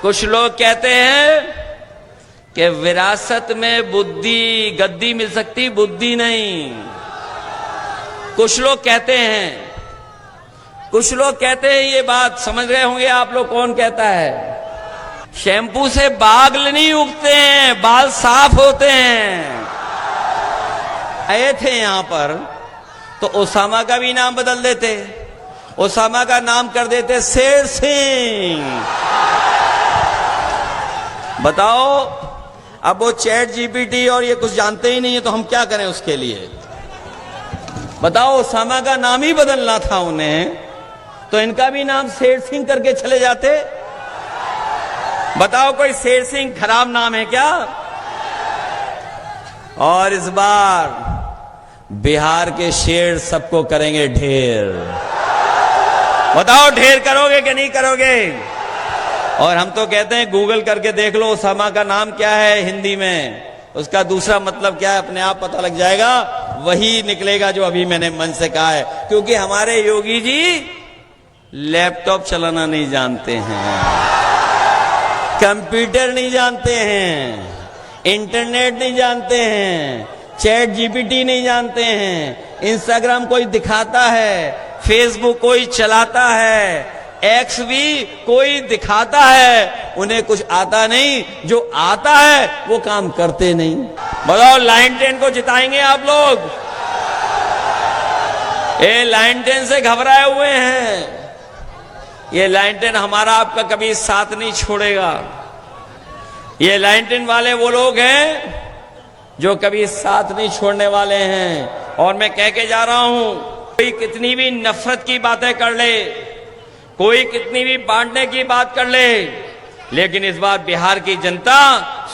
कुछ लोग कहते हैं कि विरासत में बुद्धि गद्दी मिल सकती, बुद्धि नहीं। कुछ लोग कहते हैं, ये बात समझ रहे होंगे आप लोग कौन कहता है, शैम्पू से बाल नहीं उगते हैं, बाल साफ होते हैं। आए थे यहां पर तो ओसामा का भी नाम बदल देते, ओसामा का नाम कर देते शेर सिंह। बताओ, अब वो चैट जीपीटी और ये कुछ जानते ही नहीं है तो हम क्या करें उसके लिए। बताओ, ओसामा का नाम ही बदलना था उन्हें तो इनका भी नाम शेर सिंह करके चले जाते। बताओ, कोई शेर सिंह खराब नाम है क्या? और इस बार बिहार के शेर सबको करेंगे ढेर। बताओ, ढेर करोगे कि नहीं करोगे? और हम तो कहते हैं गूगल करके देख लो ओसामा का नाम क्या है हिंदी में, उसका दूसरा मतलब क्या है अपने आप पता लग जाएगा, वही निकलेगा जो अभी मैंने मन से कहा है। क्योंकि हमारे योगी जी लैपटॉप चलाना नहीं जानते हैं, कंप्यूटर नहीं जानते हैं, इंटरनेट नहीं जानते हैं, चैट जीपीटी नहीं जानते हैं, इंस्टाग्राम कोई दिखाता है, फेसबुक कोई चलाता है, एक्स भी कोई दिखाता है, उन्हें कुछ आता नहीं, जो आता है वो काम करते नहीं। बताओ, लाइन 10 को जिताएंगे आप लोग? ये लाइन 10 से घबराए हुए हैं। ये लाइन 10 हमारा आपका कभी साथ नहीं छोड़ेगा। ये लाइन 10 वाले वो लोग हैं जो कभी साथ नहीं छोड़ने वाले हैं। और मैं कह के जा रहा हूं, कोई कितनी भी नफरत की बातें कर ले, कोई कितनी भी बांटने की बात कर ले, लेकिन इस बार बिहार की जनता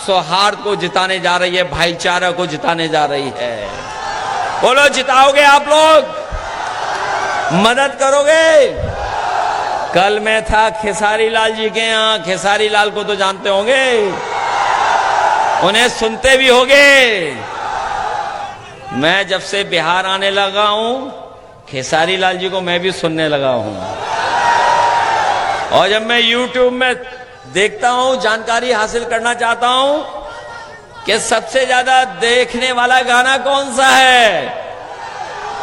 सौहार्द को जिताने जा रही है, भाईचारा को जिताने जा रही है। बोलो, जिताओगे आप लोग? मदद करोगे? कल मैं था खेसारी लाल जी के यहां, खेसारी लाल को तो जानते होंगे, उन्हें सुनते भी होंगे। मैं जब से बिहार आने लगा हूं, खेसारी लाल जी को मैं भी सुनने लगा हूं। और जब मैं YouTube में देखता हूं, जानकारी हासिल करना चाहता हूं कि सबसे ज्यादा देखने वाला गाना कौन सा है,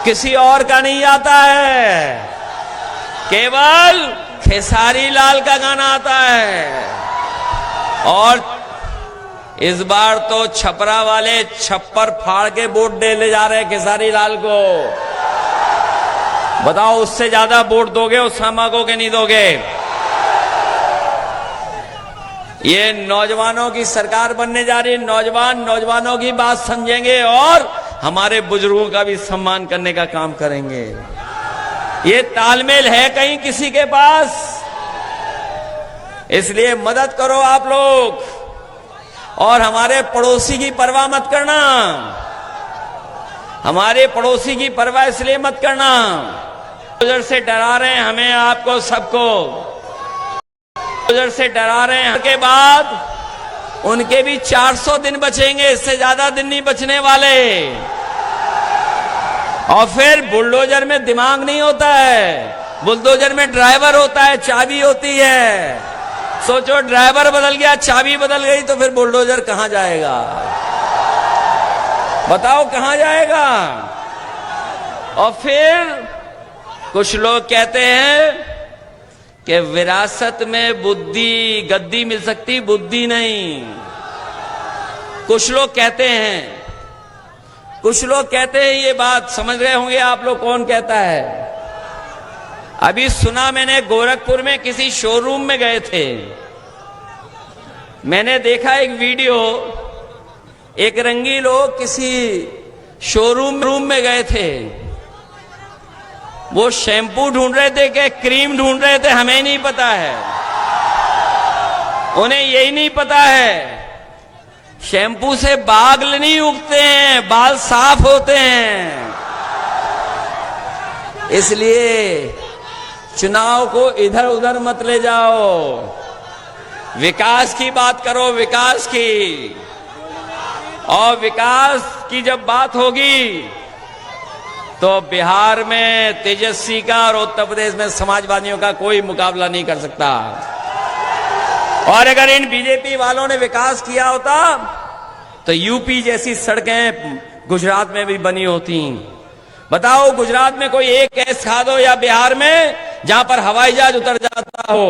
किसी और का नहीं आता है, केवल खेसारी लाल का गाना आता है। और इस बार तो छपरा वाले छप्पर फाड़ के वोट ले जा रहे हैं खेसारी लाल को। बताओ, उससे ज्यादा वोट दोगे ओसामा को कि नहीं दोगे? ये नौजवानों की सरकार बनने जा रही है। नौजवानों की बात समझेंगे और हमारे बुजुर्गों का भी सम्मान करने का काम करेंगे। ये तालमेल है कहीं किसी के पास? इसलिए मदद करो आप लोग, और हमारे पड़ोसी की परवाह मत करना। हमारे पड़ोसी की परवाह इसलिए मत करना, बुजुर्ग से डरा रहे हैं हमें, आपको सबको बुजुर्ग से डरा रहे हैं। के बाद उनके भी 400 दिन बचेंगे, इससे ज्यादा दिन नहीं बचने वाले। और फिर बुलडोजर में दिमाग नहीं होता है, बुलडोजर में ड्राइवर होता है, चाबी होती है। सोचो, ड्राइवर बदल गया, चाबी बदल गई तो फिर बुलडोजर कहां जाएगा? बताओ, कहां जाएगा? और फिर कुछ लोग कहते हैं कि विरासत में बुद्धि गद्दी मिल सकती, बुद्धि नहीं। कुछ लोग कहते हैं, ये बात समझ रहे होंगे आप लोग कौन कहता है। अभी सुना मैंने, गोरखपुर में किसी शोरूम में गए थे, मैंने देखा एक वीडियो, एक रंगी लोग किसी शोरूम में गए थे, वो शैम्पू ढूंढ रहे थे कि क्रीम ढूंढ रहे थे, हमें नहीं पता है। उन्हें यही नहीं पता है शैम्पू से बाल नहीं उगते हैं, बाल साफ होते हैं। इसलिए चुनाव को इधर उधर मत ले जाओ, विकास की बात करो, विकास की। और विकास की जब बात होगी तो बिहार में तेजस्वी का और उत्तर प्रदेश में समाजवादियों का कोई मुकाबला नहीं कर सकता। और अगर इन बीजेपी वालों ने विकास किया होता तो यूपी जैसी सड़कें गुजरात में भी बनी होती। बताओ, गुजरात में कोई एक केस खा दो या बिहार में जहां पर हवाई जहाज उतर जाता हो।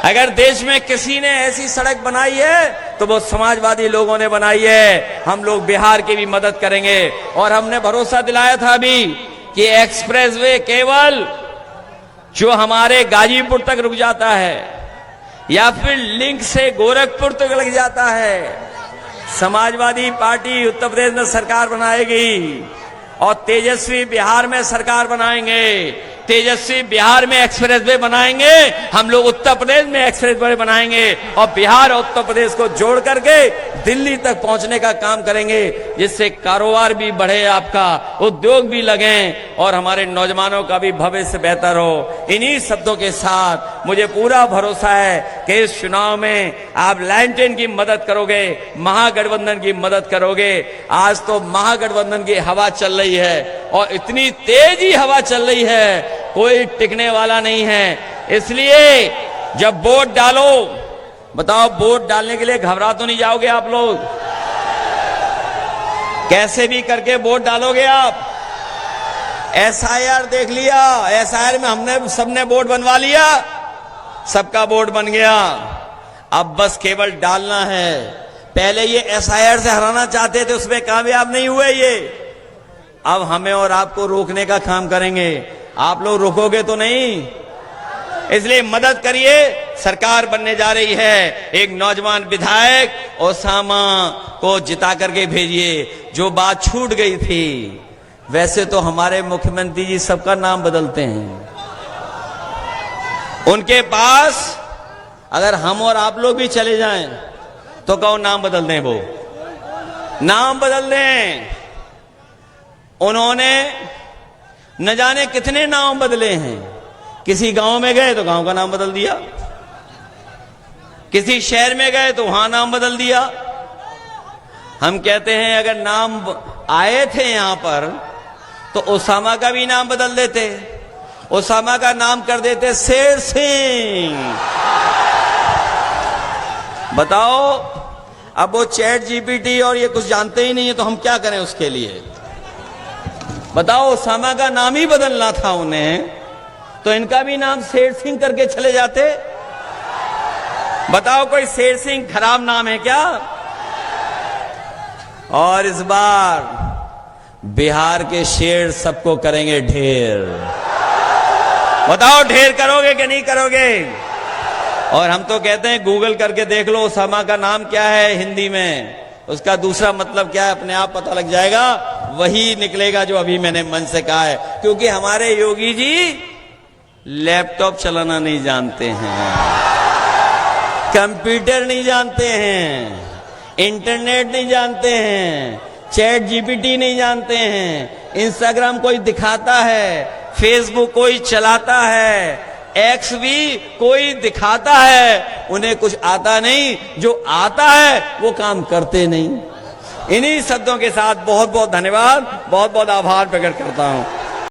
अगर देश में किसी ने ऐसी सड़क बनाई है तो वो समाजवादी लोगों ने बनाई है। हम लोग बिहार की भी मदद करेंगे और हमने भरोसा दिलाया था अभी कि एक्सप्रेसवे केवल जो हमारे गाजीपुर तक रुक जाता है या फिर लिंक से गोरखपुर तक लग जाता है, समाजवादी पार्टी उत्तर प्रदेश में सरकार बनाएगी और तेजस्वी बिहार में सरकार बनाएंगे। तेजस्वी बिहार में एक्सप्रेसवे बनाएंगे, हम लोग उत्तर प्रदेश में एक्सप्रेसवे बनाएंगे और बिहार और उत्तर प्रदेश को जोड़ करके दिल्ली तक पहुंचने का काम करेंगे, जिससे कारोबार भी बढ़े, आपका उद्योग भी लगे और हमारे नौजवानों का भी भविष्य बेहतर हो। इन्हीं शब्दों के साथ मुझे पूरा भरोसा है कि इस चुनाव में आप लैंटेन की मदद करोगे, महागठबंधन की मदद करोगे। आज तो महागठबंधन की हवा चल रही है और इतनी तेजी हवा चल रही है, कोई टिकने वाला नहीं है। इसलिए जब वोट डालो, बताओ, वोट डालने के लिए घबरा तो नहीं जाओगे आप लोग? कैसे भी करके वोट डालोगे आप। एसआईआर देख लिया, एसआईआर में हमने सबने वोट बनवा लिया, सबका वोट बन गया। अब बस केवल डालना है। पहले ये एसआईआर से हराना चाहते थे, उसमें कामयाब नहीं हुए ये। अब हमें और आपको रोकने का काम करेंगे। आप लोग रोकोगे तो नहीं, इसलिए मदद करिए। सरकार बनने जा रही है, एक नौजवान विधायक ओसामा को जिता करके भेजिए। जो बात छूट गई थी, वैसे तो हमारे मुख्यमंत्री जी सबका नाम बदलते हैं। उनके पास अगर हम और आप लोग भी चले जाएं तो कहो नाम बदल दें, वो नाम बदल दें। उन्होंने न जाने कितने नाम बदले हैं। किसी गांव में गए तो गांव का नाम बदल दिया, किसी शहर में गए तो वहां नाम बदल दिया। हम कहते हैं अगर नाम आए थे यहां पर तो ओसामा का भी नाम बदल देते, ओसामा का नाम कर देते शेर सिंह। बताओ, अब वो चैट जीपीटी और ये कुछ जानते ही नहीं है तो हम क्या करें उसके लिए? बताओ, ओसामा का नाम ही बदलना था उन्हें, तो इनका भी नाम शेर सिंह करके चले जाते। बताओ, कोई शेर सिंह खराब नाम है क्या? और इस बार बिहार के शेर सबको करेंगे ढेर। बताओ, ढेर करोगे कि नहीं करोगे? और हम तो कहते हैं गूगल करके देख लो ओसामा का नाम क्या है हिंदी में, उसका दूसरा मतलब क्या है अपने आप पता लग जाएगा। वही निकलेगा जो अभी मैंने मन से कहा है, क्योंकि हमारे योगी जी लैपटॉप चलाना नहीं जानते हैं, कंप्यूटर नहीं जानते हैं, इंटरनेट नहीं जानते हैं, चैट जीपीटी नहीं जानते हैं, इंस्टाग्राम कोई दिखाता है, फेसबुक कोई चलाता है, एक्स भी कोई दिखाता है। उन्हें कुछ आता नहीं, जो आता है वो काम करते नहीं। इन्हीं शब्दों के साथ बहुत बहुत धन्यवाद, बहुत बहुत आभार प्रकट करता हूं।